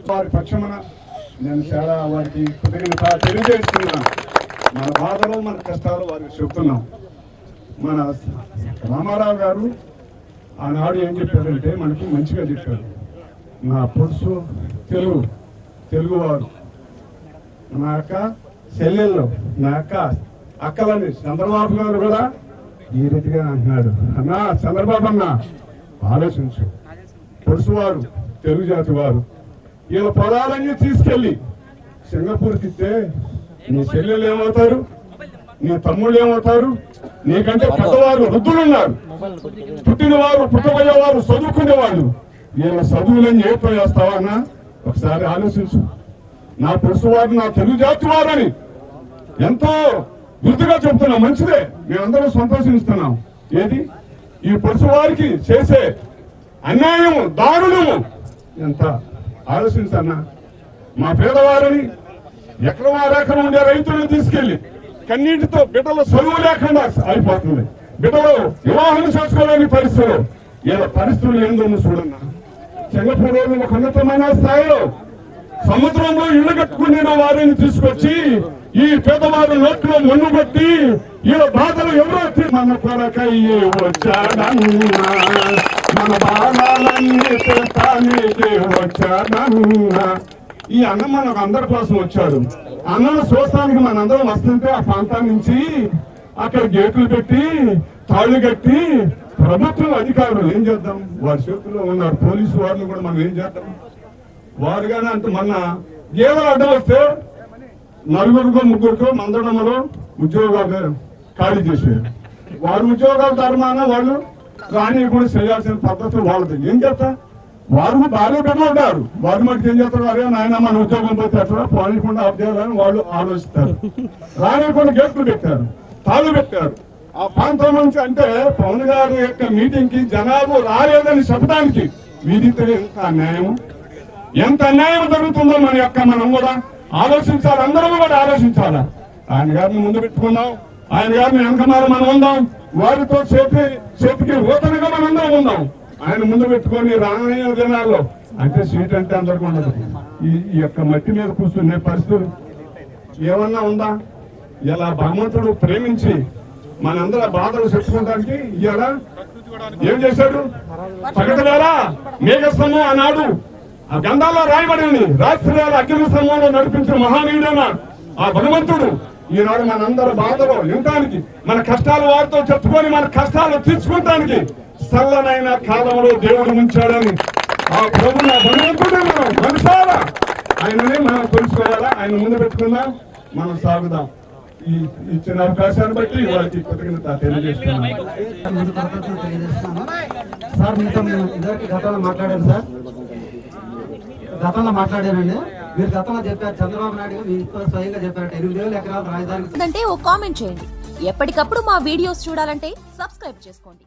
వారి పక్షమున నేను చాలా వారికి కృతజ్ఞత తెలియజేస్తున్నాను. మన బాధలు మన కష్టాలు వారికి చెప్తున్నాం. మన రామారావు గారు ఆనాడు ఏం చెప్పారంటే మనకి మంచిగా చెప్పారు. నా పురుషు తెలుగువారు, నా యొక్క చెల్లెళ్ళు, నా యొక్క అక్కలని చంద్రబాబు గారు కూడా ఈ రీతిగా అంటున్నాడు. అన్నా చంద్రబాబు అన్న ఆలోచించు, పురుషువారు తెలుగు జాతి వారు వీళ్ళ పొలాలన్నీ తీసుకెళ్ళి సింగపూర్కి ఇస్తే నీ చెల్లెళ్ళు ఏమవుతారు, నీ తమ్ముళ్ళు ఏమవుతారు, నీకంటే పెద్దవారు వృద్ధులు ఉన్నారు, పుట్టినవారు పుట్టబోయేవారు చదువుకునేవాళ్ళు. వీళ్ళ చదువులని ఏ చేస్తావా అన్న ఒకసారి ఆలోచించు. నా పురుషువారు నా తెలుగు జాతి వారని ఎంతో గుర్తుగా చెప్తున్నా. మంచిదే, మేమందరం సంతోషిస్తున్నాం. ఏది ఈ పురుషువారికి చేసే అన్యాయము దారుణము ఎంత ఆలోచించన్నా. మా పేదవారిని ఎకరం ఉండే రైతులను తీసుకెళ్లి కన్నీటితో బిడ్డలు చదువు లేకుండా అయిపోతుంది, బిడ్డలు వివాహం చేసుకోలేని పరిస్థితులు. ఇలా పరిస్థితులు ఏందో చూడన్నా. సింగపూర్ ఒక ఉన్నతమైన స్థాయిలో సముద్రంలో ఇళ్లు కట్టుకునే వారిని తీసుకొచ్చి ఈ పేదవారి నోట్లో మన్ను కొట్టి వీళ్ళ బాధలు ఎవరో మన కొరకై వచ్చాడన్నా, మన బాధలన్నీ తీర్చానికి వచ్చాడన్నా. ఈ అన్న మనకు అందరి కోసం వచ్చాడు. అన్నను చూస్తానికి మనందరం వస్తుంటే ఆ ప్రాంతం నుంచి అక్కడ గేట్లు పెట్టి తాళ్లు కట్టి ప్రభుత్వం అధికారులు ఏం చేద్దాం, వారి చేతుల్లో ఉన్నారు. పోలీసు వారిని కూడా మనం ఏం చేద్దాం. వారుగానే అంటే మొన్న గేదెలు అడ్డం వస్తే నలుగురికో ముగ్గురికో మందడంలో ఉద్యోగాలు ఖాళీ చేశారు. వారి ఉద్యోగాల ధర్మాన వాళ్ళు రాని కూడా చేయాల్సిన పద్ధతులు వాళ్ళది. ఏం చేస్తా, వారు భార్య బిడ్డలు ఉంటారు. వారి మటుకు ఏం చేస్తారు, అరే నాయన మన ఉద్యోగం పోతే అట్లా పోనీకుండా అభ్యాలని వాళ్ళు ఆలోచిస్తారు. రానికుండా గేట్లు పెట్టారు, తాళ్ళు పెట్టారు. ఆ ప్రాంతం నుంచి అంటే పవన్ గారి యొక్క మీటింగ్ కి జనాలు రాలేదని చెప్పడానికి వీధితో ఎంత అన్యాయం జరుగుతుందో మనం కూడా ఆలోచించాలి. అందరం కూడా ఆలోచించాలా. ఆయన గారిని ముందు పెట్టుకున్నాం, ఆయన గారిని వెనకమాల మనం ఉందాం, వారితో చేతికి ఊతనగా మనందరం ఉందాం. ఆయన ముందు పెట్టుకొని రానయ్య దినాల్లో అంటే సీట్ అంటే అందరికీ ఉండదు. ఈ యొక్క మట్టి మీద కూర్చునే పరిస్థితులు ఏమన్నా ఉందా? ఇలా భగవంతుడు ప్రేమించి మనందరి బాధలు చెప్పుకోవడానికి ఇలా ఏం చేశాడు? పగటి వేళ మేఘస్తంభం ఆనాడు ఆ గంధాల్లో రాయబడింది. రాత్రి వేళ అగ్ని స్తంభంలో నడిపించిన మహానీయుడైన ఆ భగవంతుడు ఈనాడు మనందరి బాధలు వినటానికి, మన కష్టాలు వారితో చెప్పుకొని మన కష్టాలు తీర్చుకోవటానికి చల్లనైన కాలంలో దేవుడు ఉంచాడని ఆ ప్రభు భగవంతుడే మనం మనసారా ఆయననే మనం తెలుసుకోవాలా. ఆయన ముందు పెట్టుకుందాం, మనం సాగుదాం. ఈ ఇచ్చిన అవకాశాన్ని బట్టి వారికి కృతజ్ఞత తెలియజేస్తున్నాను. సార్ మీతో మేము ఇద్దరికి గతంలో మాట్లాడాను సార్, గతంలో మాట్లాడానండి. మీరు గతంలో చెప్పారు, చంద్రబాబు నాయుడు మీతో స్వయంగా చెప్పారు 8,000 ఎకరాల రాజధాని అంటే ఓ కామెంట్ చేయండి. ఎప్పటికప్పుడు మా వీడియోస్ చూడాలంటే సబ్స్క్రైబ్ చేసుకోండి.